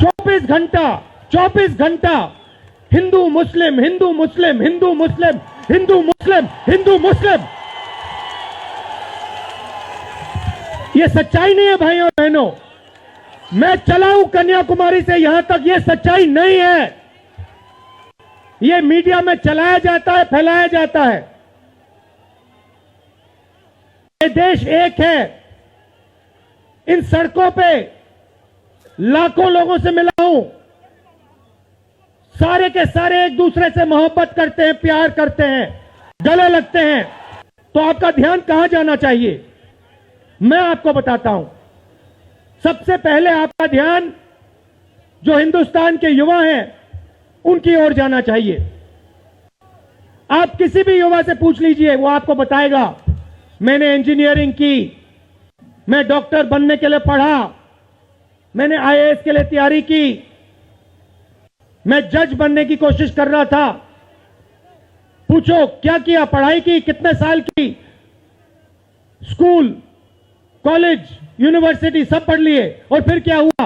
24 घंटा हिंदू मुस्लिम, हिंदू मुस्लिम, हिंदू मुस्लिम, हिंदू मुस्लिम, हिंदू मुस्लिम। ये सच्चाई नहीं है भाइयों और बहनों। मैं चला हूं कन्याकुमारी से यहां तक, ये सच्चाई नहीं है। ये मीडिया में चलाया जाता है, फैलाया जाता है। ये देश एक है। इन सड़कों पे लाखों लोगों से मिला हूं। सारे के सारे एक दूसरे से मोहब्बत करते हैं, प्यार करते हैं, गले लगते हैं। तो आपका ध्यान कहां जाना चाहिए, मैं आपको बताता हूं। सबसे पहले आपका ध्यान जो हिंदुस्तान के युवा हैं उनकी ओर जाना चाहिए। आप किसी भी युवा से पूछ लीजिए, वो आपको बताएगा मैंने इंजीनियरिंग की, मैं डॉक्टर बनने के लिए पढ़ा, मैंने आईएएस के लिए तैयारी की, मैं जज बनने की कोशिश कर रहा था। पूछो क्या किया, पढ़ाई की, कितने साल की, स्कूल, कॉलेज, यूनिवर्सिटी सब पढ़ लिए, और फिर क्या हुआ,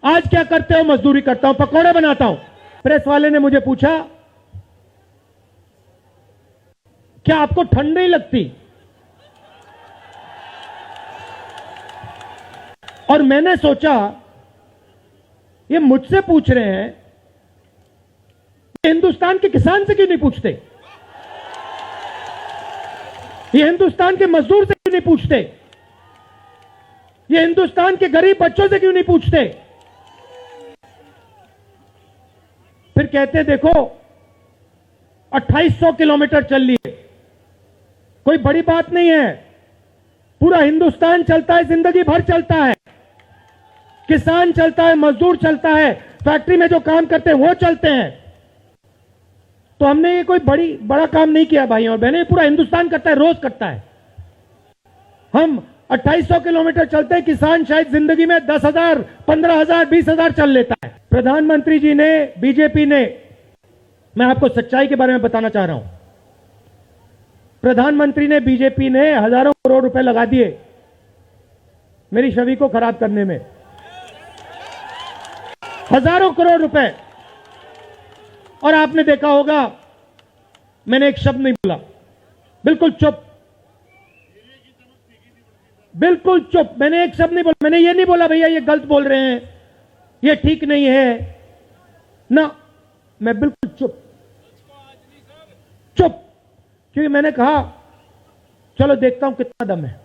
आज क्या करते हो? मजदूरी करता हूं, पकौड़े बनाता हूं। प्रेस वाले ने मुझे पूछा क्या आपको ठंड नहीं लगती? और मैंने सोचा ये मुझसे पूछ रहे हैं, हिंदुस्तान के किसान से क्यों नहीं पूछते? ये हिंदुस्तान के मजदूर से क्यों नहीं पूछते? ये हिंदुस्तान के गरीब बच्चों से क्यों नहीं पूछते? फिर कहते देखो 2800 किलोमीटर चल लिए, कोई बड़ी बात नहीं है। पूरा हिंदुस्तान चलता है, जिंदगी भर चलता है। किसान चलता है, मजदूर चलता है, फैक्ट्री में जो काम करते हैं वो चलते हैं। तो हमने ये कोई बड़ा काम नहीं किया भाई और बहनें, पूरा हिंदुस्तान करता है, रोज करता है। हम 2800 किलोमीटर चलते हैं, किसान शायद जिंदगी में 10,000, 15,000, 20,000 चल लेता है। प्रधानमंत्री जी ने, बीजेपी ने, मैं आपको सच्चाई के बारे में बताना चाह रहा हूं। प्रधानमंत्री ने, बीजेपी ने हजारों करोड़ रुपए लगा दिए मेरी छवि को खराब करने में। हजारों करोड़ रुपए। और आपने देखा होगा मैंने एक शब्द नहीं बोला, बिल्कुल चुप, बिल्कुल चुप। मैंने एक शब्द नहीं बोला। मैंने ये नहीं बोला भैया ये गलत बोल रहे हैं, ये ठीक नहीं है ना, मैं बिल्कुल चुप, चुप। क्योंकि मैंने कहा चलो देखता हूं कितना दम है,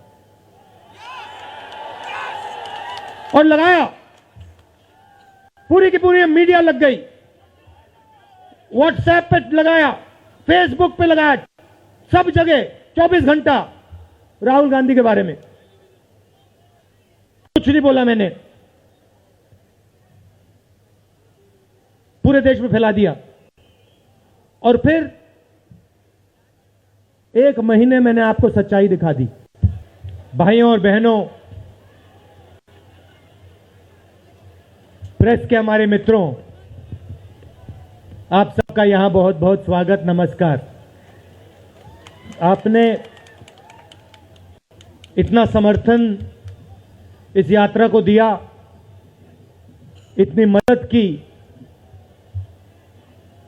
और लगाया। पूरी की पूरी मीडिया लग गई, व्हाट्सएप पे लगाया, फेसबुक पे लगाया, सब जगह 24 घंटा राहुल गांधी के बारे में। कुछ नहीं बोला मैंने, पूरे देश में फैला दिया। और फिर एक महीने मैंने आपको सच्चाई दिखा दी। भाइयों और बहनों, प्रेस के हमारे मित्रों, आप सबका यहां बहुत बहुत स्वागत, नमस्कार। आपने इतना समर्थन इस यात्रा को दिया, इतनी मदद की,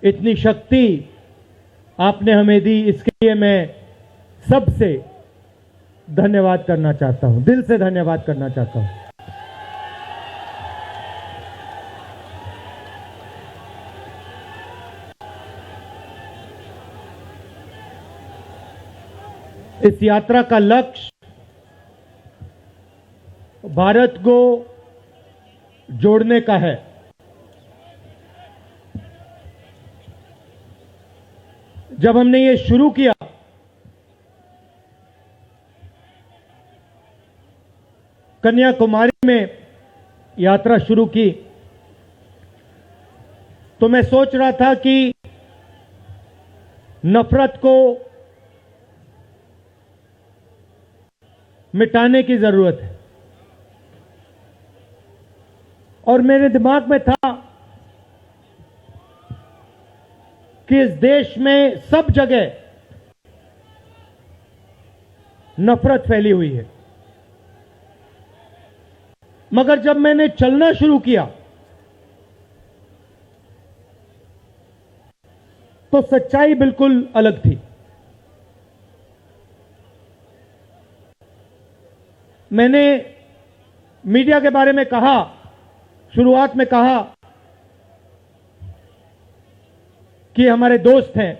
इतनी शक्ति आपने हमें दी, इसके लिए मैं सबसे धन्यवाद करना चाहता हूं, दिल से धन्यवाद करना चाहता हूं। इस यात्रा का लक्ष्य भारत को जोड़ने का है। जब हमने ये शुरू किया कन्याकुमारी में यात्रा शुरू की, तो मैं सोच रहा था कि नफरत को मिटाने की जरूरत है। और मेरे दिमाग में था कि इस देश में सब जगह नफरत फैली हुई है। मगर जब मैंने चलना शुरू किया तो सच्चाई बिल्कुल अलग थी। मैंने मीडिया के बारे में कहा, शुरुआत में कहा कि हमारे दोस्त हैं।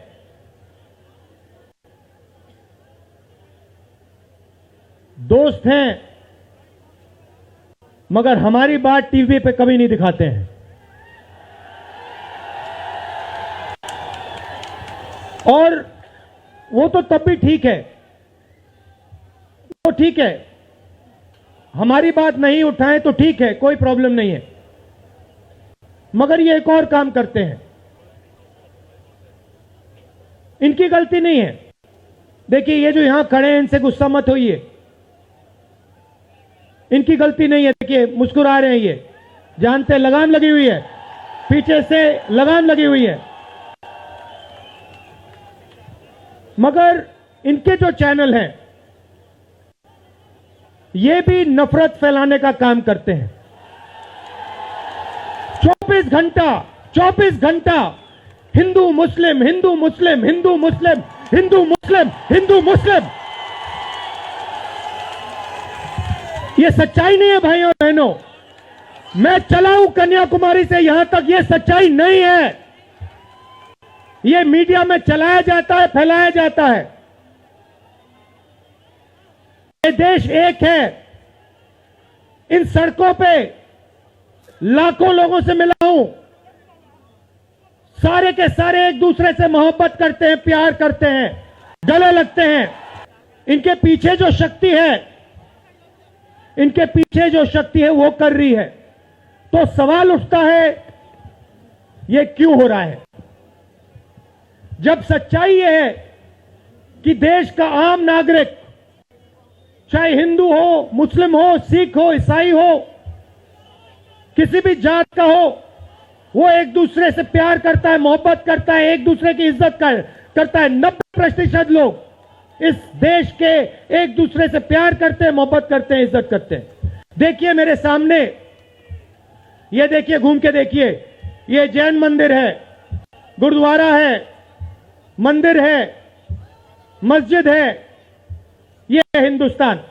दोस्त हैं, मगर हमारी बात टीवी पे कभी नहीं दिखाते हैं। और वो तो तब भी ठीक है, वो ठीक है, हमारी बात नहीं उठाएं तो ठीक है, कोई प्रॉब्लम नहीं है। मगर ये एक और काम करते हैं, इनकी गलती नहीं है। देखिए, ये जो यहां खड़े हैं, इनसे गुस्सा मत होइए, इनकी गलती नहीं है। देखिए, मुस्कुरा रहे हैं, ये जानते लगाम लगी हुई है, पीछे से लगाम लगी हुई है। मगर इनके जो चैनल हैं, ये भी नफरत फैलाने का काम करते हैं। 24 घंटा हिंदू मुस्लिम, हिंदू मुस्लिम, हिंदू मुस्लिम, हिंदू मुस्लिम, हिंदू मुस्लिम। ये सच्चाई नहीं है भाइयों और बहनों। मैं चला हूं कन्याकुमारी से यहां तक, ये सच्चाई नहीं है। ये मीडिया में चलाया जाता है, फैलाया जाता है। ये देश एक है। इन सड़कों पे लाखों लोगों से मिला हूं, सारे के सारे एक दूसरे से मोहब्बत करते हैं, प्यार करते हैं, गले लगते हैं। इनके पीछे जो शक्ति है, इनके पीछे जो शक्ति है वो कर रही है। तो सवाल उठता है, ये क्यों हो रहा है? जब सच्चाई ये है कि देश का आम नागरिक, चाहे हिंदू हो, मुस्लिम हो, सिख हो, ईसाई हो, किसी भी जात का हो, वो एक दूसरे से प्यार करता है, मोहब्बत करता है, एक दूसरे की इज्जत करता है। 90% लोग इस देश के एक दूसरे से प्यार करते हैं, मोहब्बत करते हैं, इज्जत करते हैं। देखिए मेरे सामने, ये देखिए, घूम के देखिए, ये जैन मंदिर है, गुरुद्वारा है, मंदिर है, मस्जिद है। ये है हिंदुस्तान।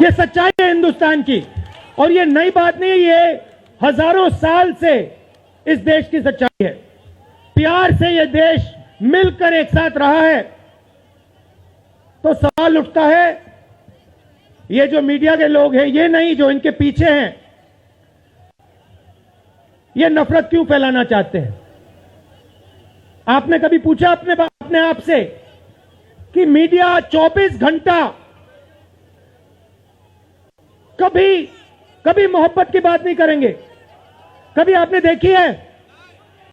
ये सच्चाई है हिंदुस्तान की, और ये नई बात नहीं है, ये हजारों साल से इस देश की सच्चाई है। प्यार से ये देश मिलकर एक साथ रहा है। तो सवाल उठता है, ये जो मीडिया के लोग हैं, ये नहीं, जो इनके पीछे हैं, ये नफरत क्यों फैलाना चाहते हैं? आपने कभी पूछा अपने आप से कि मीडिया 24 घंटा कभी मोहब्बत की बात नहीं करेंगे? कभी आपने देखी है?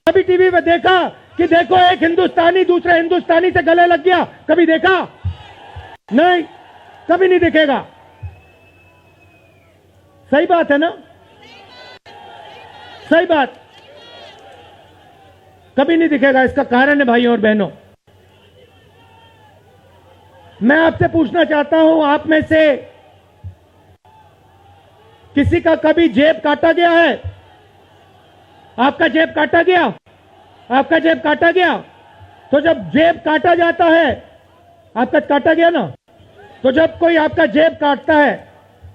कभी टीवी पे देखा कि देखो एक हिंदुस्तानी दूसरे हिंदुस्तानी से गले लग गया? कभी देखा? नहीं, कभी नहीं दिखेगा। सही बात है ना? सही बात, कभी नहीं दिखेगा। इसका कारण है भाइयों और बहनों, मैं आपसे पूछना चाहता हूं, आप में से किसी का कभी जेब काटा गया है? आपका जेब काटा गया? आपका जेब काटा गया? तो जब जेब काटा जाता है, आपका काटा गया ना, तो जब कोई आपका जेब काटता है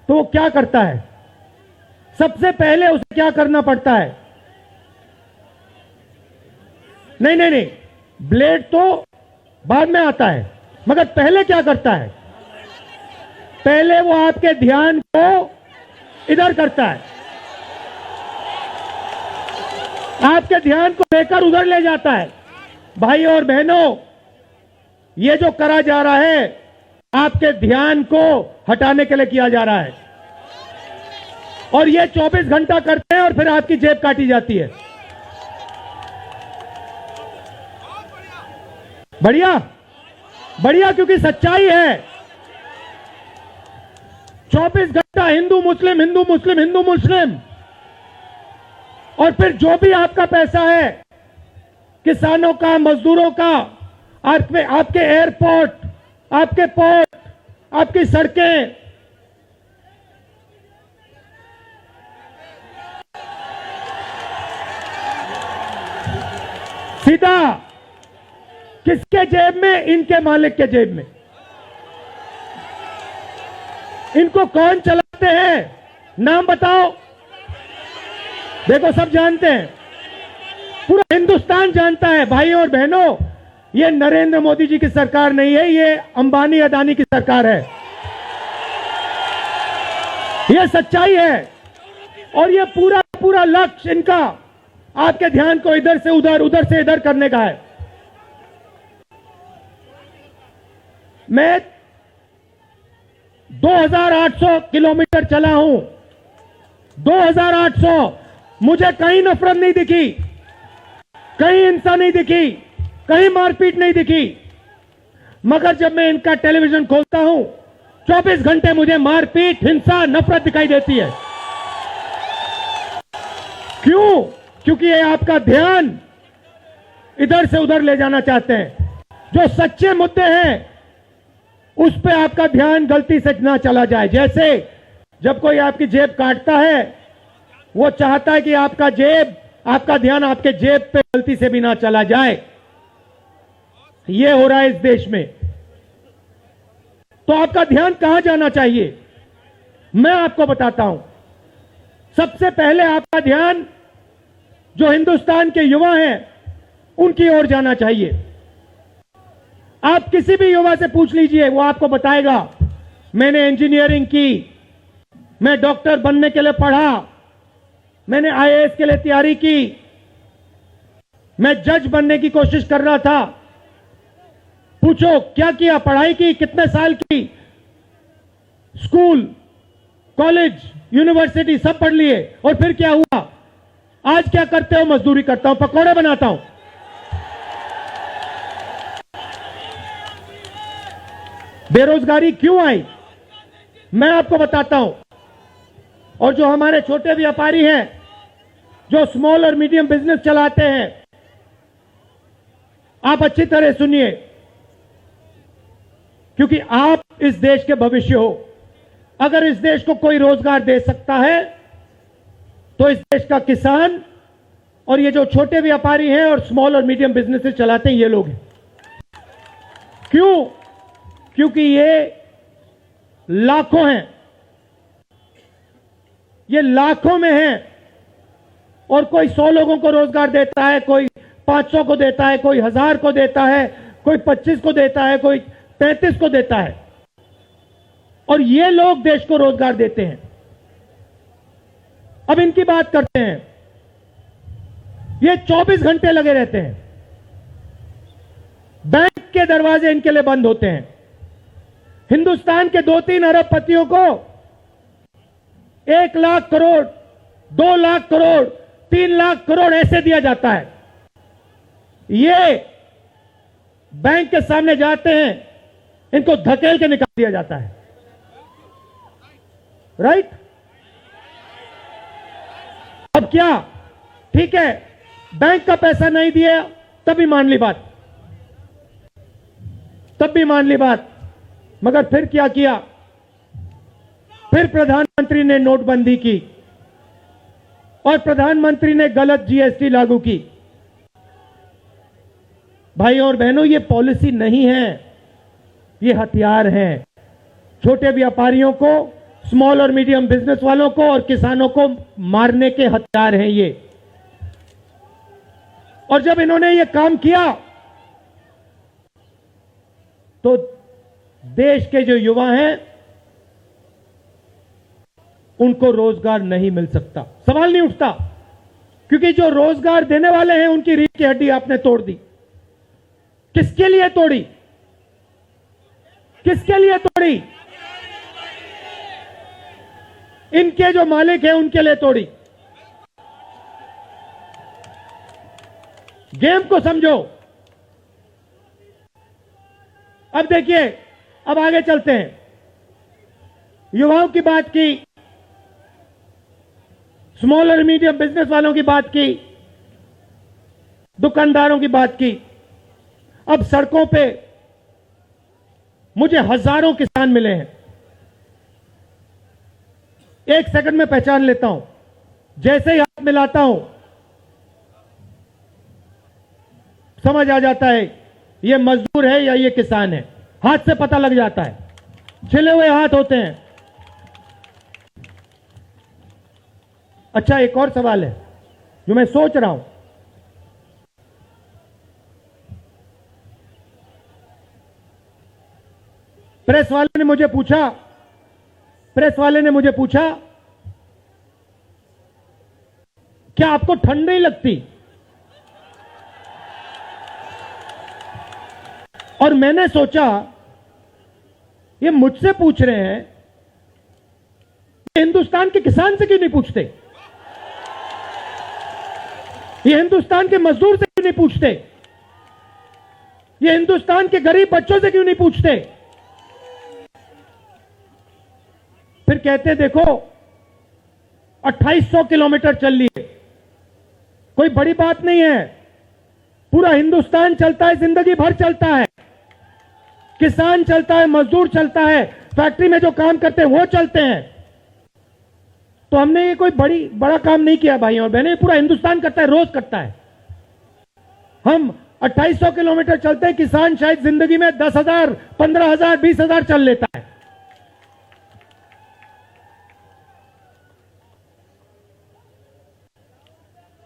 तो वो क्या करता है? सबसे पहले उसे क्या करना पड़ता है? नहीं, ब्लेड तो बाद में आता है, मगर पहले क्या करता है? पहले वो आपके ध्यान को इधर करता है, आपके ध्यान को लेकर उधर ले जाता है। भाई और बहनों, ये जो करा जा रहा है, आपके ध्यान को हटाने के लिए किया जा रहा है। और ये 24 घंटा करते हैं और फिर आपकी जेब काटी जाती है। बढ़िया, बढ़िया, क्योंकि सच्चाई है। 24 घंटा हिंदू मुस्लिम, हिंदू मुस्लिम, हिंदू मुस्लिम। और फिर जो भी आपका पैसा है, किसानों का, मजदूरों का, आपके एयरपोर्ट, आपके पोर्ट, आपकी सड़कें, सीधा किसके जेब में? इनके मालिक के जेब में। इनको कौन चलाते हैं? नाम बताओ। देखो, सब जानते हैं, पूरा हिंदुस्तान जानता है। भाइयों और बहनों, ये नरेंद्र मोदी जी की सरकार नहीं है, ये अंबानी अदानी की सरकार है। ये सच्चाई है। और ये पूरा पूरा लक्ष्य इनका आपके ध्यान को इधर से उधर, उधर से इधर करने का है। मैं 2800 किलोमीटर चला हूं, 2800। मुझे कहीं नफरत नहीं दिखी, कहीं हिंसा नहीं दिखी, कहीं मारपीट नहीं दिखी। मगर जब मैं इनका टेलीविजन खोलता हूं, 24 घंटे मुझे मारपीट, हिंसा, नफरत दिखाई देती है। क्यों? क्योंकि ये आपका ध्यान इधर से उधर ले जाना चाहते हैं। जो सच्चे मुद्दे हैं उस पे आपका ध्यान गलती से ना चला जाए। जैसे जब कोई आपकी जेब काटता है, वो चाहता है कि आपका ध्यान आपके जेब पे गलती से भी ना चला जाए। ये हो रहा है इस देश में। तो आपका ध्यान कहां जाना चाहिए, मैं आपको बताता हूं। सबसे पहले आपका ध्यान जो हिंदुस्तान के युवा हैं उनकी ओर जाना चाहिए। आप किसी भी युवा से पूछ लीजिए, वो आपको बताएगा, मैंने इंजीनियरिंग की, मैं डॉक्टर बनने के लिए पढ़ा, मैंने आईएएस के लिए तैयारी की, मैं जज बनने की कोशिश कर रहा था। पूछो क्या किया, पढ़ाई की, कितने साल की, स्कूल, कॉलेज, यूनिवर्सिटी सब पढ़ लिए, और फिर क्या हुआ? आज क्या करते हो? मजदूरी करता हूं, पकौड़े बनाता हूं। बेरोजगारी क्यों आई, मैं आपको बताता हूं। और जो हमारे छोटे व्यापारी हैं, जो स्मॉल और मीडियम बिजनेस चलाते हैं, आप अच्छी तरह सुनिए, क्योंकि आप इस देश के भविष्य हो। अगर इस देश को कोई रोजगार दे सकता है तो इस देश का किसान और ये जो छोटे व्यापारी हैं और स्मॉल और मीडियम बिजनेसेस चलाते हैं, ये लोग हैं। क्यों? क्योंकि ये लाखों हैं, ये लाखों में हैं। और कोई 100 लोगों को रोजगार देता है, कोई 500 को देता है, कोई 1000 को देता है, कोई 25 को देता है, कोई 35 को देता है। और ये लोग देश को रोजगार देते हैं। अब इनकी बात करते हैं। ये 24 घंटे लगे रहते हैं, बैंक के दरवाजे इनके लिए बंद होते हैं। हिंदुस्तान के 2-3 अरबपतियों को 1 लाख करोड़, 2 लाख करोड़, 3 लाख करोड़ ऐसे दिया जाता है। ये बैंक के सामने जाते हैं, इनको धकेल के निकाल दिया जाता है। राइट? अब क्या? ठीक है, बैंक का पैसा नहीं दिया तभी मान ली बात, तब भी मान ली बात। मगर फिर क्या किया? फिर प्रधानमंत्री ने नोटबंदी की और प्रधानमंत्री ने गलत जीएसटी लागू की। भाइयों और बहनों, ये पॉलिसी नहीं है, ये हथियार हैं। छोटे व्यापारियों को, स्मॉल और मीडियम बिजनेस वालों को और किसानों को मारने के हथियार हैं ये। और जब इन्होंने ये काम किया तो देश के जो युवा हैं उनको रोजगार नहीं मिल सकता, सवाल नहीं उठता। क्योंकि जो रोजगार देने वाले हैं उनकी रीढ़ की हड्डी आपने तोड़ दी। किसके लिए तोड़ी? किसके लिए तोड़ी? इनके जो मालिक हैं उनके लिए तोड़ी। गेम को समझो। अब देखिए, अब आगे चलते हैं। युवाओं की बात की, स्मॉल और मीडियम बिजनेस वालों की बात की, दुकानदारों की बात की। अब सड़कों पे मुझे हजारों किसान मिले हैं। एक सेकंड में पहचान लेता हूं, जैसे ही हाथ मिलाता हूं समझ आ जाता है ये मजदूर है या ये किसान है, हाथ से पता लग जाता है, छिले हुए हाथ होते हैं। अच्छा, एक और सवाल है जो मैं सोच रहा हूं। प्रेस वाले ने मुझे पूछा क्या आपको ठंड नहीं लगती? और मैंने सोचा ये मुझसे पूछ रहे हैं, हिंदुस्तान के किसान से क्यों नहीं पूछते? ये हिंदुस्तान के मजदूर से क्यों नहीं पूछते? ये हिंदुस्तान के गरीब बच्चों से क्यों नहीं पूछते? फिर कहते हैं देखो 2800 किलोमीटर चल लिए, कोई बड़ी बात नहीं है, पूरा हिंदुस्तान चलता है, जिंदगी भर चलता है, किसान चलता है, मजदूर चलता है, फैक्ट्री में जो काम करते हैं वो चलते हैं। तो हमने ये कोई बड़ा काम नहीं किया भाई और बहनें, पूरा हिंदुस्तान करता है, रोज करता है। हम 2800 किलोमीटर चलते हैं, किसान शायद जिंदगी में 10,000, 15,000, 20,000 चल लेता है।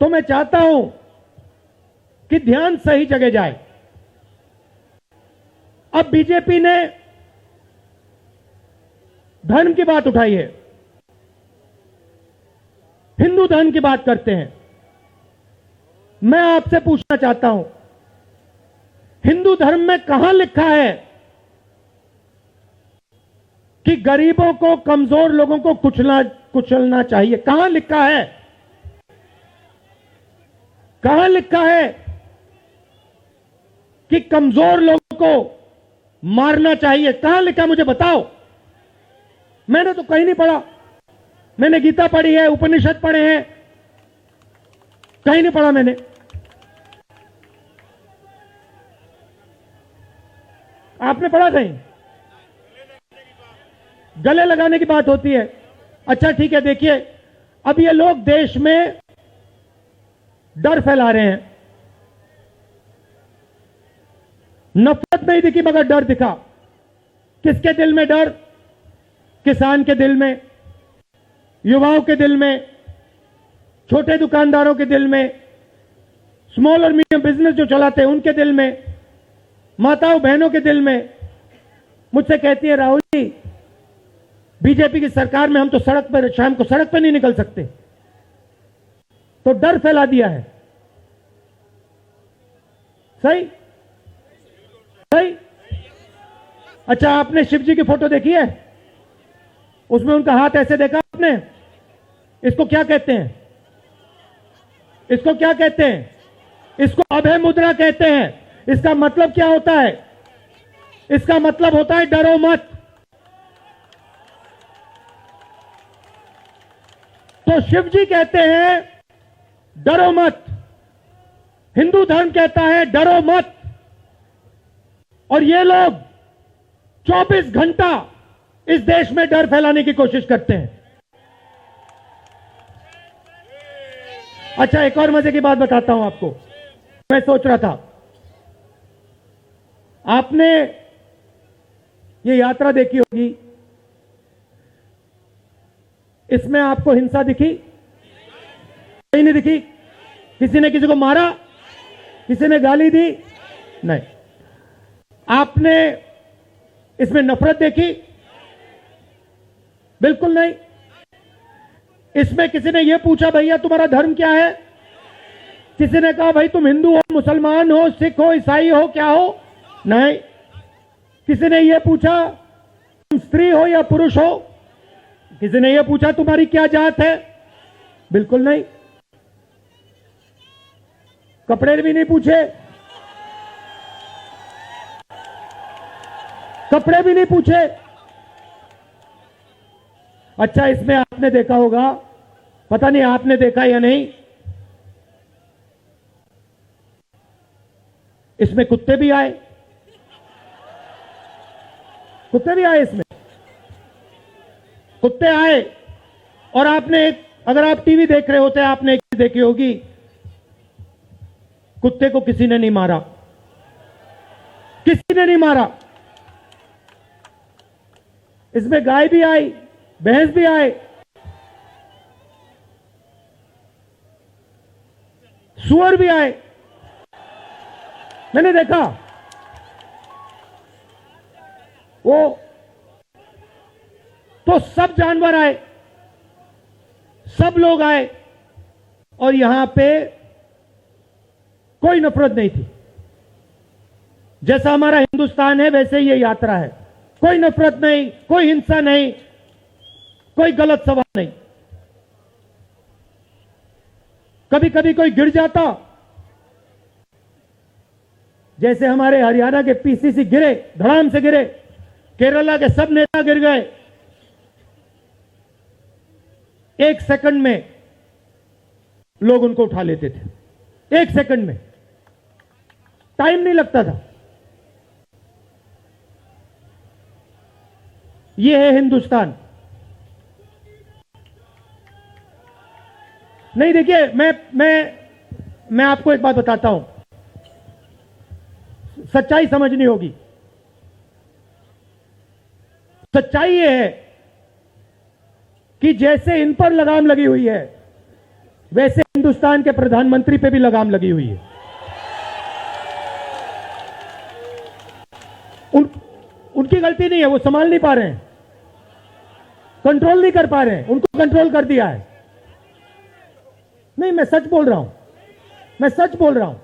तो मैं चाहता हूं कि ध्यान सही जगह जाए। अब बीजेपी ने धर्म की बात उठाई है, हिंदू धर्म की बात करते हैं। मैं आपसे पूछना चाहता हूं, हिंदू धर्म में कहां लिखा है कि गरीबों को, कमजोर लोगों को कुचलना चाहिए? कहां लिखा है? कहां लिखा है कि कमजोर लोगों को मारना चाहिए? कहां लिखा, मुझे बताओ। मैंने तो कहीं नहीं पढ़ा। मैंने गीता पढ़ी है, उपनिषद पढ़े हैं, कहीं नहीं पढ़ा मैंने। आपने पढ़ा कहीं? गले लगाने की बात होती है। अच्छा ठीक है, देखिए अब ये लोग देश में डर फैला रहे हैं। नफरत नहीं दिखी मगर डर दिखा। किसके दिल में डर? किसान के दिल में, युवाओं के दिल में, छोटे दुकानदारों के दिल में, स्मॉल और मीडियम बिजनेस जो चलाते हैं उनके दिल में, माताओं बहनों के दिल में। मुझसे कहती है राहुल जी बीजेपी की सरकार में हम तो सड़क पर, शाम को सड़क पर नहीं निकल सकते। तो डर फैला दिया है। सही सही। अच्छा, आपने शिव जी की फोटो देखी है? उसमें उनका हाथ ऐसे देखा आपने? इसको क्या कहते हैं? इसको क्या कहते हैं? इसको अभय मुद्रा कहते हैं। इसका मतलब क्या होता है? इसका मतलब होता है डरो मत। तो शिव जी कहते हैं डरो मत, हिंदू धर्म कहता है डरो मत, और ये लोग 24 घंटा इस देश में डर फैलाने की कोशिश करते हैं। अच्छा, एक और मजे की बात बताता हूं आपको। मैं सोच रहा था, आपने ये यात्रा देखी होगी, इसमें आपको हिंसा दिखी? कहीं नहीं दिखी? किसी ने किसी को मारा? किसी ने गाली दी? नहीं। आपने इसमें नफरत देखी? बिल्कुल नहीं। इसमें किसी ने यह पूछा भैया तुम्हारा धर्म क्या है? किसी ने कहा भाई तुम हिंदू हो, मुसलमान हो, सिख हो, ईसाई हो, क्या हो? नहीं। किसी ने यह पूछा तुम स्त्री हो या पुरुष हो? किसी ने यह पूछा तुम्हारी क्या जात है? बिल्कुल नहीं। कपड़े भी नहीं पूछे, कपड़े भी नहीं पूछे। अच्छा, इसमें आपने देखा होगा, पता नहीं आपने देखा या नहीं, इसमें कुत्ते भी आए। कुत्ते भी आए इसमें, कुत्ते आए। और आपने, अगर आप टीवी देख रहे होते, आपने एक चीज देखी होगी, कुत्ते को किसी ने नहीं मारा, किसी ने नहीं मारा। इसमें गाय भी आई, भैंस भी आए, सुअर भी आए, मैंने देखा। वो तो सब जानवर आए, सब लोग आए, और यहां पे कोई नफरत नहीं थी। जैसा हमारा हिंदुस्तान है वैसे ही ये यात्रा है। कोई नफरत नहीं, कोई हिंसा नहीं, कोई गलत सवाल नहीं। कभी कभी कोई गिर जाता, जैसे हमारे हरियाणा के पीसीसी गिरे, धड़ाम से गिरे, केरला के सब नेता गिर गए, 1 सेकंड में लोग उनको उठा लेते थे। 1 सेकंड में, टाइम नहीं लगता था। ये है हिंदुस्तान। नहीं, देखिए, मैं आपको एक बात बताता हूं, सच्चाई समझनी होगी। सच्चाई ये है कि जैसे इन पर लगाम लगी हुई है, वैसे हिंदुस्तान के प्रधानमंत्री पे भी लगाम लगी हुई है। उनकी गलती नहीं है, वो संभाल नहीं पा रहे हैं, कंट्रोल नहीं कर पा रहे हैं, उनको कंट्रोल कर दिया है। नहीं, मैं सच बोल रहा हूं, मैं सच बोल रहा हूं।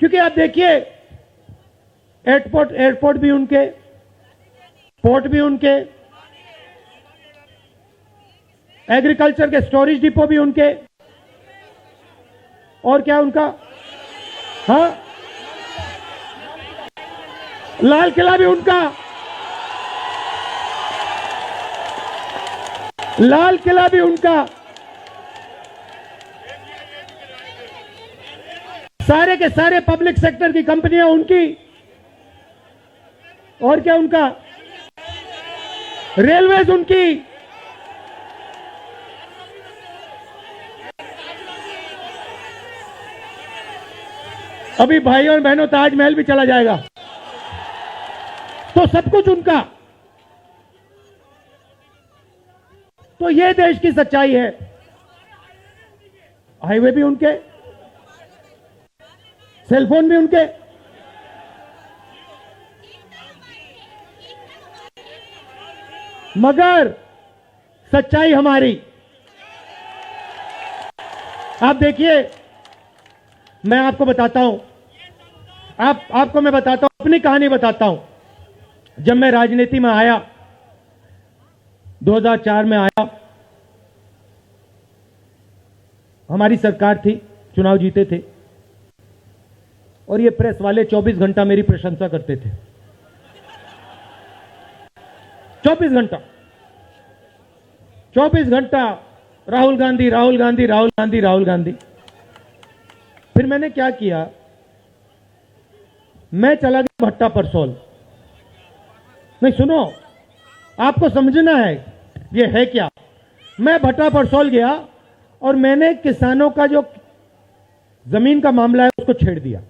क्योंकि आप देखिए, एयरपोर्ट भी उनके, पोर्ट भी उनके, एग्रीकल्चर के स्टोरेज डिपो भी उनके, और क्या उनका, हाँ, लाल किला भी उनका, लाल किला भी उनका, सारे के सारे पब्लिक सेक्टर की कंपनियां उनकी, और क्या उनका, रेलवेज उनकी, अभी भाइयों और बहनों ताजमहल भी चला जाएगा, तो सब कुछ उनका। तो ये देश की सच्चाई है। हाईवे भी उनके, सेलफोन भी उनके, मगर सच्चाई हमारी। आप देखिए, मैं आपको बताता हूं, आपको मैं बताता हूं, अपनी कहानी बताता हूं। जब मैं राजनीति में आया, 2004 में आया, हमारी सरकार थी, चुनाव जीते थे, और ये प्रेस वाले 24 घंटा मेरी प्रशंसा करते थे। 24 घंटा, 24 घंटा राहुल गांधी, राहुल गांधी, राहुल गांधी, राहुल गांधी। फिर मैंने क्या किया, मैं चला गया भट्टा परसोल। नहीं, सुनो, आपको समझना है ये है क्या। मैं भट्टा परसोल गया और मैंने किसानों का जो जमीन का मामला है उसको छेड़ दिया।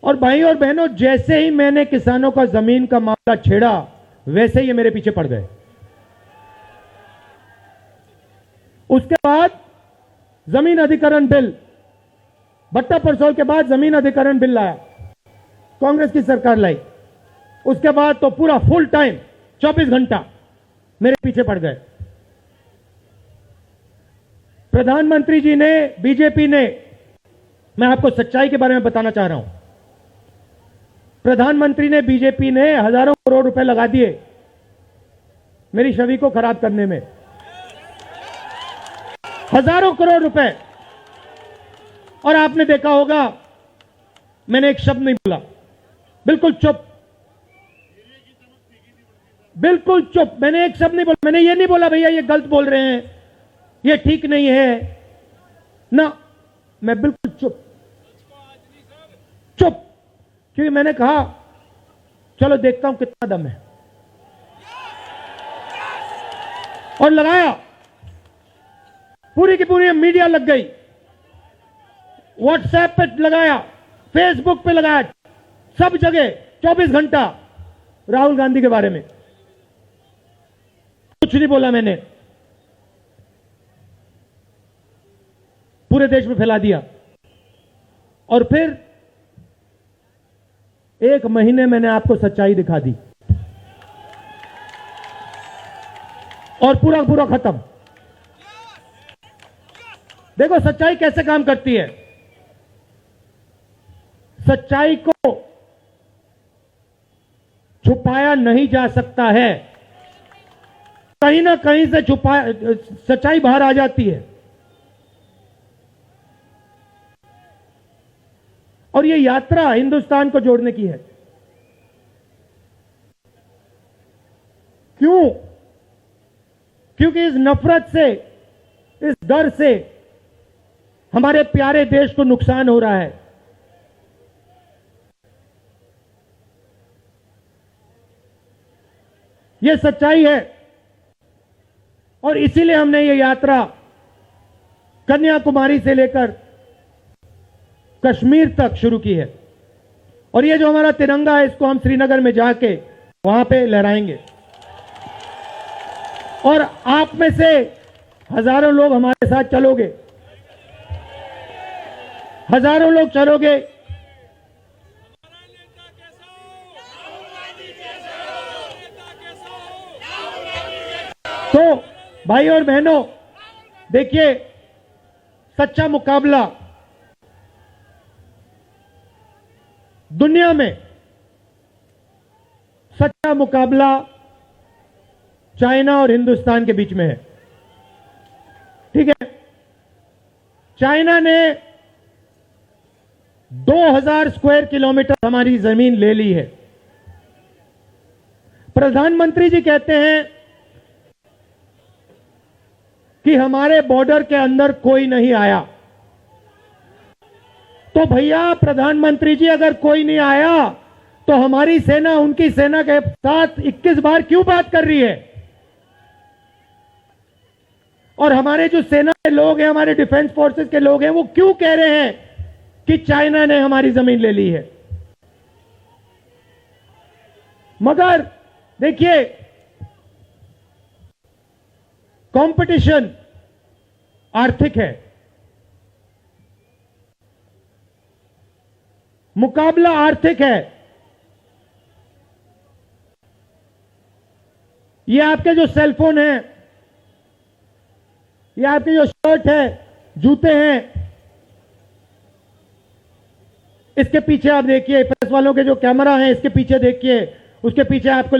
और भाई और बहनों, जैसे ही मैंने किसानों का जमीन का मामला छेड़ा, वैसे ही ये मेरे पीछे पड़ गए। उसके बाद जमीन अधिकरण बिल, भट्टा परसोल के बाद जमीन अधिकरण बिल लाया, कांग्रेस की सरकार लाई। उसके बाद तो पूरा फुल टाइम 24 घंटा मेरे पीछे पड़ गए। प्रधानमंत्री जी ने, बीजेपी ने, मैं आपको सच्चाई के बारे में बताना चाह रहा हूं, प्रधानमंत्री ने, बीजेपी ने हजारों करोड़ रुपए लगा दिए मेरी छवि को खराब करने में। हजारों करोड़ रुपए। और आपने देखा होगा, मैंने एक शब्द नहीं बोला, बिल्कुल चुप, बिल्कुल चुप। मैंने एक शब्द नहीं बोला। मैंने ये नहीं बोला भैया ये गलत बोल रहे हैं, ये ठीक नहीं है ना, मैं बिल्कुल चुप, चुप। क्योंकि मैंने कहा चलो देखता हूं कितना दम है, और लगाया। पूरी की पूरी मीडिया लग गई, व्हाट्सएप पे लगाया, फेसबुक पे लगाया, सब जगह 24 घंटा राहुल गांधी के बारे में। कुछ नहीं बोला मैंने, पूरे देश में फैला दिया। और फिर 1 महीने मैंने आपको सच्चाई दिखा दी और पूरा खत्म। देखो सच्चाई कैसे काम करती है। सच्चाई को छुपाया नहीं जा सकता है, कहीं ना कहीं से सच्चाई बाहर आ जाती है। और ये यात्रा हिंदुस्तान को जोड़ने की है। क्यों? क्योंकि इस नफरत से, इस डर से हमारे प्यारे देश को नुकसान हो रहा है। यह सच्चाई है और इसीलिए हमने ये यात्रा कन्याकुमारी से लेकर कश्मीर तक शुरू की है। और ये जो हमारा तिरंगा है, इसको हम श्रीनगर में जाके वहां पे लहराएंगे। और आप में से हजारों लोग हमारे साथ चलोगे, हजारों लोग चलोगे। तो भाई और बहनों, देखिए सच्चा मुकाबला दुनिया में, सच्चा मुकाबला चाइना और हिंदुस्तान के बीच में है। ठीक है, चाइना ने 2000 स्क्वायर किलोमीटर हमारी जमीन ले ली है। प्रधानमंत्री जी कहते हैं कि हमारे बॉर्डर के अंदर कोई नहीं आया। तो भैया प्रधानमंत्री जी, अगर कोई नहीं आया तो हमारी सेना उनकी सेना के साथ 21 बार क्यों बात कर रही है? और हमारे जो सेना के लोग हैं, हमारे डिफेंस फोर्सेस के लोग हैं, वो क्यों कह रहे हैं कि चाइना ने हमारी जमीन ले ली है? मगर देखिए, कंपटीशन आर्थिक है, मुकाबला आर्थिक है। ये आपके जो सेलफोन हैं, ये आपके जो शर्ट है, जूते हैं, इसके पीछे आप देखिए, प्रेस वालों के जो कैमरा हैं, इसके पीछे देखिए, उसके पीछे आपको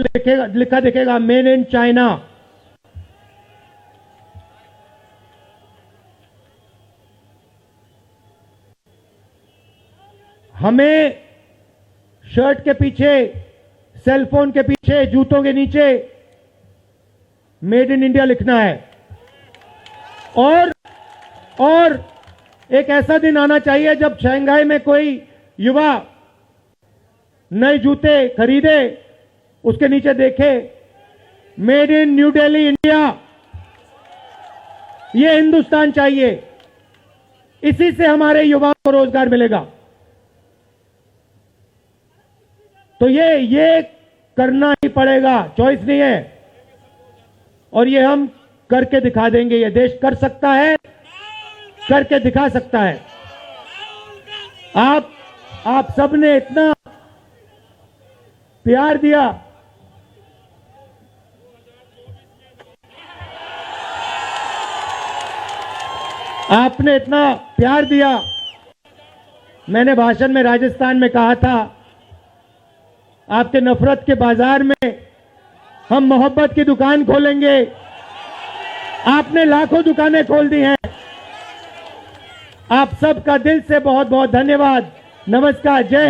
लिखा दिखेगा मेड इन चाइना। हमें शर्ट के पीछे, सेलफोन के पीछे, जूतों के नीचे मेड इन इंडिया लिखना है। और एक ऐसा दिन आना चाहिए जब शंघाई में कोई युवा नए जूते खरीदे, उसके नीचे देखे made in new Delhi India. ये हिंदुस्तान चाहिए, इसी से हमारे युवाओं को रोजगार मिलेगा। तो ये करना ही पड़ेगा, चॉइस नहीं है। और ये हम करके दिखा देंगे। ये देश कर सकता है, करके दिखा सकता है। आप सबने इतना प्यार दिया, आपने इतना प्यार दिया। मैंने भाषण में राजस्थान में कहा था, आपके नफरत के बाजार में हम मोहब्बत की दुकान खोलेंगे। आपने लाखों दुकानें खोल दी हैं। आप सबका दिल से बहुत बहुत धन्यवाद। नमस्कार, जय हिंद।